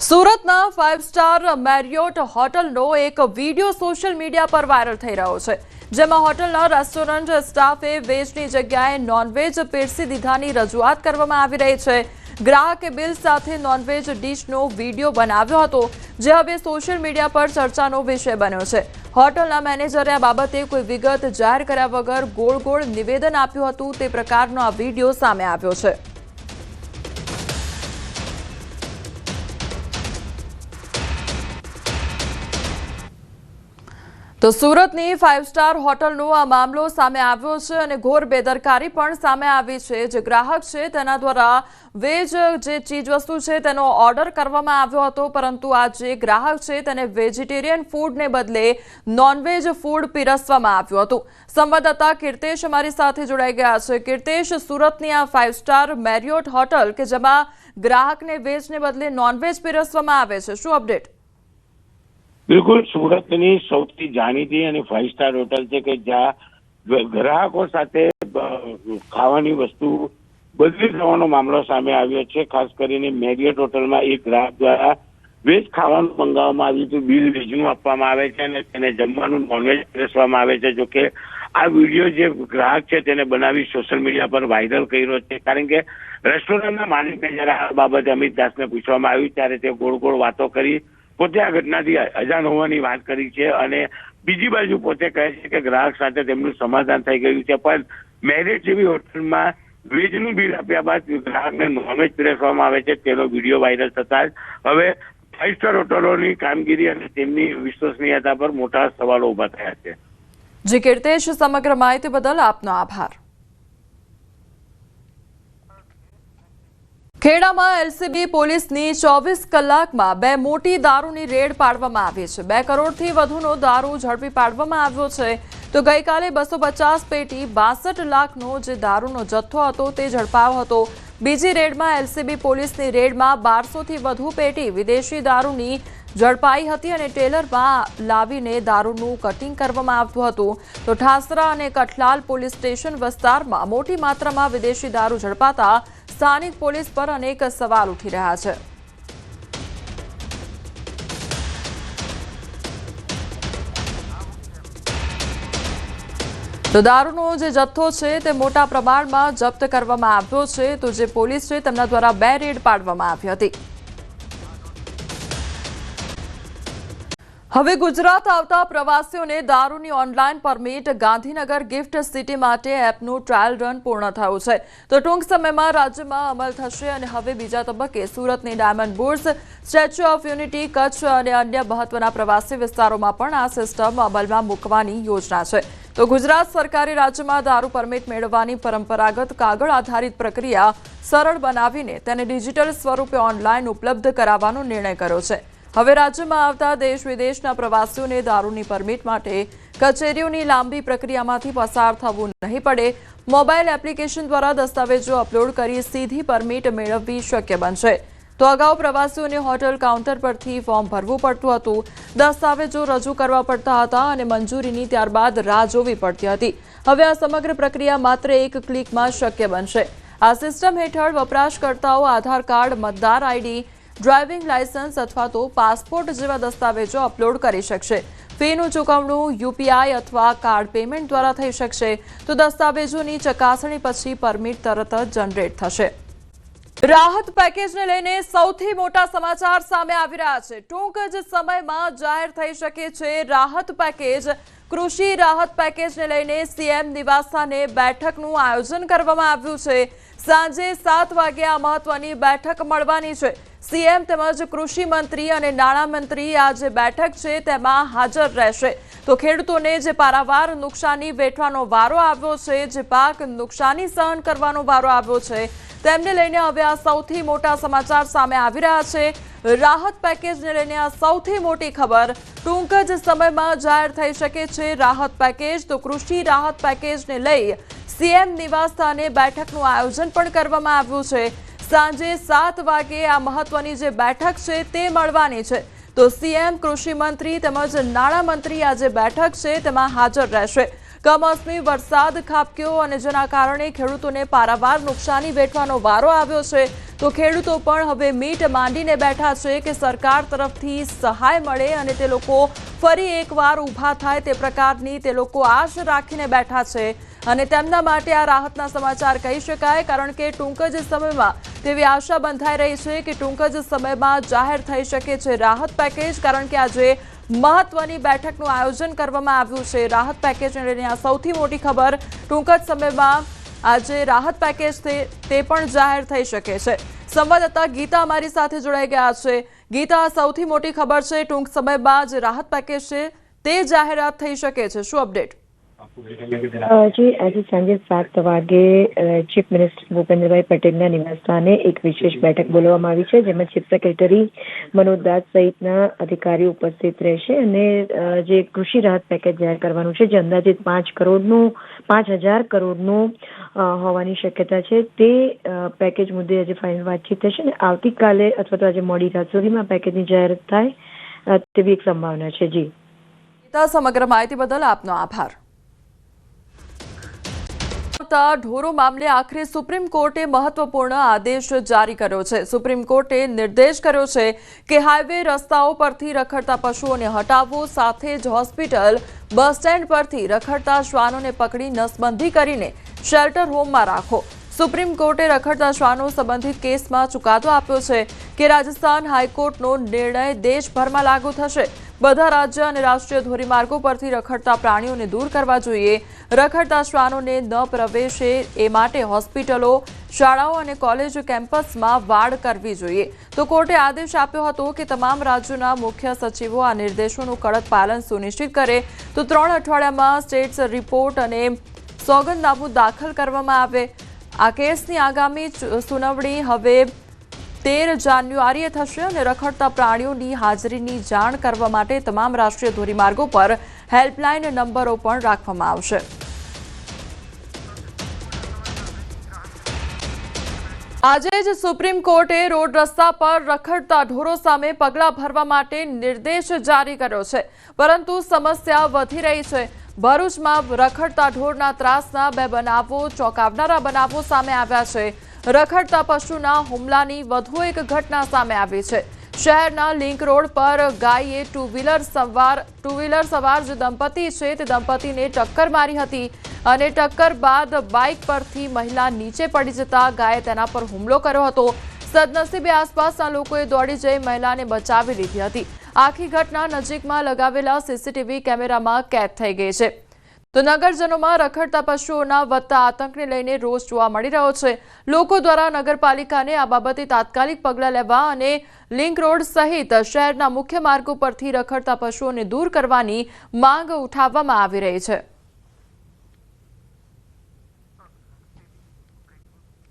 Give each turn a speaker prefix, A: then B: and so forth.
A: સુરતના 5 star Marriott હોટલનો એક video social media પર વાયરલ થઈ રહ્યો છે, જેમાં હોટલના રેસ્ટોરન્ટ સ્ટાફે વેજની જગ્યાએ નોનવેજ પીરસી દીધાની રજૂઆત કરવામાં આવી રહી છે। ગ્રાહકે બિલ સાથે નોનવેજ ડીશનો વિડીયો બનાવ્યો હતો, જે હવે સોશિયલ મીડિયા પર ચર્ચાનો વિષય બન્યો છે। હોટલના મેનેજરે આ બાબતે કોઈ વિગત જાહેર કર્યા વગર ગોળ નિવેદન આપ્યું હતું, તે પ્રકારનો આ વિડીયો સામે આવ્યો છે। તો સુરતની 5 સ્ટાર હોટલનો આ મામલો સામે આવ્યો છે અને ઘોર બેદરકારી પણ સામે આવી છે। જે ગ્રાહક છે તેના દ્વારા વેજ જે ચીજવસ્તુ છે તેનો ઓર્ડર કરવામાં આવ્યો હતો, પરંતુ આ જે ગ્રાહક છે તેને વેજીટેરિયન ફૂડને બદલે નોનવેજ ફૂડ પીરસવામાં આવ્યું હતું। સંવાદદાતા કીર્તેશ અમારી સાથે જોડાઈ ગયા છે। કીર્તેશ, સુરતની આ 5 સ્ટાર મેરિયોટ હોટલ કે જેમાં ગ્રાહકને વેજને બદલે નોનવેજ પીરસવામાં આવે છે, શું અપડેટ?
B: બિલકુલ, સુરતની સૌથી જાણીતી અને 5 સ્ટાર હોટલ છે કે જ્યાં ગ્રાહકો સાથે ખાવાની વસ્તુ બદલી થવાનો મામલો સામે આવ્યો છે। ખાસ કરીને મેરિયોટ હોટલમાં એક ગ્રાહક દ્વારા વેજ ખાવાનું મંગાવવામાં આવ્યું હતું, બિલ વેજનું આપવામાં આવે છે અને તેને જમવાનું નોનવેજ પીરસવામાં આવે છે। જોકે આ વિડીયો જે ગ્રાહક છે તેને બનાવી સોશિયલ મીડિયા પર વાયરલ કર્યો છે, કારણ કે રેસ્ટોરન્ટના માલિકને જયારે આ બાબતે અમિત દાસને પૂછવામાં આવ્યું ત્યારે તે ગોળ વાતો કરી પોતે આ ઘટનાથી અજાણ હોવાની વાત કરી છે અને બીજી બાજુ પોતે કહે છે કે ગ્રાહક સાથે તેમનું સમાધાન થઈ ગયું છે, પણ મેરિયોટ જેવી હોટલમાં વેજનું બિલ આપ્યા બાદ ગ્રાહકને નોનવેજ પીરસવામાં આવે છે તેનો વિડીયો વાયરલ થતા જ હવે 5 સ્ટાર હોટલોની કામગીરી અને તેમની વિશ્વસનીયતા પર મોટા સવાલો ઉભા થયા છે।
A: જી કીર્તેશ, સમગ્ર માહિતી બદલ આપનો આભાર। ખેડામાં એલસીબી પોલીસની 24 કલાકમાં 2 મોટી દારૂની રેડ પાડવામાં આવી છે। 2 કરોડથી વધુનો દારૂ ઝડપી પાડવામાં આવ્યો છે। તો ગઈકાલે 250 પેટી 62 લાખનો જે દારૂનો જથ્થો હતો તે ઝડપાયો હતો। બીજી રેડમાં એલસીબી પોલીસની રેડમાં 1200થી વધુ પેટી વિદેશી દારૂની ઝડપાઈ હતી અને ટેલરમાં લાવીને દારૂનું કટિંગ કરવામાં આવતું હતું। તો ઠાસરા અને કઠલાલ પોલીસ સ્ટેશન વિસ્તારમાં મોટી માત્રામાં વિદેશી દારૂ ઝડપાતા સ્થાનિક પોલીસ પર અનેક સવાલ ઉઠી રહ્યા છે। તો દારૂનો જે જથ્થો છે તે મોટા પ્રમાણમાં જપ્ત કરવામાં આવ્યો છે। તો જે પોલીસ છે તેમના દ્વારા 2 રેડ પાડવામાં આવી હતી। હવે ગુજરાત આવતા પ્રવાસીઓને દારૂની online permit Gandhinagar gift city માટે એપનું ટ્રાયલ રન પૂર્ણ થયું છે। તો ટૂંક સમયમાં રાજ્યમાં અમલ થશે અને હવે બીજા તબક્કે સુરતની diamond bourse, statue of unity, Kutch અને અન્ય મહત્વના પ્રવાસી વિસ્તારોમાં પણ આ સિસ્ટમ અમલમાં મૂકવાની યોજના છે। તો ગુજરાત સરકારે રાજ્યમાં દારૂ પરમિટ મેળવવાની પરંપરાગત કાગળ આધારિત પ્રક્રિયા સરળ બનાવીને તેને ડિજિટલ સ્વરૂપે ઓનલાઈન ઉપલબ્ધ કરાવવાનો નિર્ણય કર્યો છે। હવે રાજ્યમાં આવતા દેશ વિદેશના પ્રવાસીઓને દારૂની પરમિટ માટે કચેરીઓની લાંબી પ્રક્રિયામાંથી પસાર થવું નહીં પડે। મોબાઈલ એપ્લિકેશન દ્વારા દસ્તાવેજો અપલોડ કરી સીધી પરમિટ મેળવવી શક્ય બનશે। તો અગાઉ પ્રવાસીઓને હોટલ કાઉન્ટર પરથી ફોર્મ ભરવું પડતું હતું, દસ્તાવેજો રજૂ કરવા પડતા હતા અને મંજૂરીની ત્યારબાદ રાહ જોવી પડતી હતી। હવે આ સમગ્ર પ્રક્રિયા માત્ર એક ક્લિકમાં શક્ય બનશે। આ સિસ્ટમ હેઠળ વપરાશકર્તાઓ આધાર કાર્ડ, મતદાર આઈડી, ડ્રાઇવિંગ લાયસન્સ અથવા તો પાસપોર્ટ જેવા દસ્તાવેજો અપલોડ કરી શકશે। ફીનું ચૂકવણું યુપીઆઈ અથવા કાર્ડ પેમેન્ટ દ્વારા થઈ શકશે। તો દસ્તાવેજોની ચકાસણી પછી પરમિટ તરત જ જનરેટ થશે। રાહત પેકેજને લઈને સૌથી મોટા સમાચાર સામે આવી રહ્યા છે। ટૂંક જ સમયમાં જાહેર થઈ શકે છે રાહત પેકેજ। કૃષિ રાહત પેકેજને લઈને સીએમ નિવાસસ્થાને બેઠકનું આયોજન કરવામાં આવ્યું છે। સાંજે 7 વાગે આ મહત્વની બેઠક મળવાની છે। સીએમ તેમજ કૃષિ મંત્રી અને નાણામંત્રી આ જે બેઠક છે તેમાં હાજર રહેશે। તો ખેડૂતોને જે પારાવાર નુકસાની વેઠવાનો વારો આવ્યો છે, જે પાક નુકસાની સહન કરવાનો વારો આવ્યો છે, તેમને લઈને હવે આ સૌથી મોટા સમાચાર સામે આવી રહ્યા છે। રાહત પેકેજને લઈને આ સૌથી મોટી ખબર। ટૂંક જ સમયમાં જાહેર થઈ શકે છે રાહત પેકેજ। તો કૃષિ રાહત પેકેજને લઈ સીએમ નિવાસસ્થાને બેઠકનું આયોજન પણ કરવામાં આવ્યું છે। સાંજે 7 વાગે આ મહત્વની જે બેઠક છે તે મળવાની છે। તો સીએમ, કૃષિ મંત્રી તેમજ નાણામંત્રી આ જે બેઠક છે તેમાં હાજર રહેશે। કમોસમી વરસાદ ખાબક્યો અને જેના કારણે ખેડૂતોને પારાવાર નુકસાની વેઠવાનો વારો આવ્યો છે તો ખેડૂતો પણ હવે મીટ માંડીને બેઠા છે કે સરકાર તરફથી સહાય મળે અને તે લોકો ફરી એકવાર ઊભા થાય તે પ્રકારની તે લોકો આશ રાખીને બેઠા છે અને તેમના માટે આ રાહતના સમાચાર કહી શકાય કારણ કે ટૂંક જ સમયમાં તેવી આશા બંધાઈ રહી છે કે ટૂંક જ સમયમાં જાહેર થઈ શકે છે રાહત પેકેજ કારણ કે આજે મહત્વની બેઠકનું આયોજન કરવામાં આવ્યું છે રાહત પેકેજને લઈને આ સૌથી મોટી ખબર ટૂંક જ સમયમાં આજે રાહત પેકેજ તે પણ જાહેર થઈ શકે છે સંવાદદાતા ગીતા અમારી સાથે જોડાઈ ગયા છે ગીતા સૌથી મોટી ખબર છે ટૂંક સમયમાં જે રાહત પેકેજ છે તે જાહેરાત થઈ શકે છે શું અપડેટ
C: જી આજે સાંજે 7 વાગે ચીફ મિનિસ્ટર ભૂપેન્દ્રભાઈ પટેલના નિવાસસ્થાને એક વિશેષ બેઠક બોલાવવામાં આવી છે જેમાં ચીફ સેક્રેટરી મનોજ દાસ સહિતના અધિકારીઓ ઉપસ્થિત રહેશે અને જે કૃષિ રાહત પેકેજ જાહેર કરવાનું છે જે અંદાજિત 5,000 કરોડનું હોવાની શક્યતા છે તે પેકેજ મુદ્દે આજે ફાઇનલ વાતચીત થશે અને આવતીકાલે અથવા તો આજે મોડી રાત સુધીમાં પેકેજની જાહેરાત થાય તેવી એક સંભાવના છે જી
A: સમગ્ર માહિતી બદલ આપનો આભાર ઢોરો મામલે આખરે સુપ્રીમ કોર્ટે મહત્વપૂર્ણ આદેશ જારી કર્યો છે સુપ્રીમ કોર્ટે નિર્દેશ કર્યો છે કે હાઈવે રસ્તાઓ પરથી રખડતા પશુઓને હટાવવો સાથે જ હોસ્પિટલ બસ સ્ટેન્ડ પરથી રખડતા શ્વાનોને પકડી નસબંધી કરીને શેલ્ટર હોમમાં રાખો સુપ્રીમ કોર્ટે રખડતા શ્વાનો સંબંધિત કેસમાં ચુકાદો આપ્યો છે કે રાજસ્થાન હાઈકોર્ટનો નિર્ણય દેશભરમાં લાગુ થશે બધા રાજ્ય અને રાષ્ટ્રીય ધોરીમાર્ગો પરથી રખડતા પ્રાણીઓને દૂર કરવા જોઈએ રખડતા શ્વાનોને ન પ્રવેશે એ માટે હોસ્પિટલો શાળાઓ અને કોલેજ કેમ્પસમાં વાડ કરવી જોઈએ તો કોર્ટે આદેશ આપ્યો હતો કે તમામ રાજ્યોના મુખ્ય સચિવો આ નિર્દેશોનું કડક પાલન સુનિશ્ચિત કરે તો 3 અઠવાડિયામાં સ્ટેટ્સ રિપોર્ટ અને સોગંદનામું દાખલ કરવામાં આવે આ કેસની આગામી સુનાવણી હવે 13 જાન્યુઆરીએ થશે અને રખડતા પ્રાણીઓની હાજરીની જાણ કરવા માટે તમામ રાષ્ટ્રીય ધોરીમાર્ગો પર હેલ્પલાઇન નંબરો પણ રાખવામાં આવશે આજે જ સુપ્રીમ કોર્ટે રોડ રસ્તા પર રખડતા ઢોરો સામે પગલાં ભરવા માટે નિર્દેશ જારી કર્યો છે પરંતુ સમસ્યા વધી રહી છે ભરૂચમાં રખડતા ઢોરના ત્રાસના 2 બનાવો ચોંકાવનારા બનાવો સામે આવ્યા છે રખડતા પશુના હુમલાની વધુ એક ઘટના સામે આવી છે શહેરના લિંક રોડ પર ગાયે ટુ વ્હીલર સવાર જે દંપતી છે તે દંપતીને ટક્કર મારી હતી અને ટક્કર બાદ બાઇક પરથી મહિલા નીચે પડી જતા ગાયે તેના પર હુમલો કર્યો હતો સદનસીબે આસપાસના લોકોએ દોડી જઈ મહિલાને બચાવી લીધી હતી આખી ઘટના નજીકમાં લગાવેલા સીસીટીવી કેમેરામાં કેદ થઈ ગઈ છે તો નગરજનોમાં રખડતા પશુઓના વધતા આતંકને લઈને રોષ જોવા મળી રહ્યો છે લોકો દ્વારા નગરપાલિકાને આ બાબતે તાત્કાલિક પગલાં લેવા અને લિંક રોડ સહિત શહેરના મુખ્ય માર્ગો પરથી રખડતા પશુઓને દૂર કરવાની માંગ ઉઠાવવામાં આવી રહી છે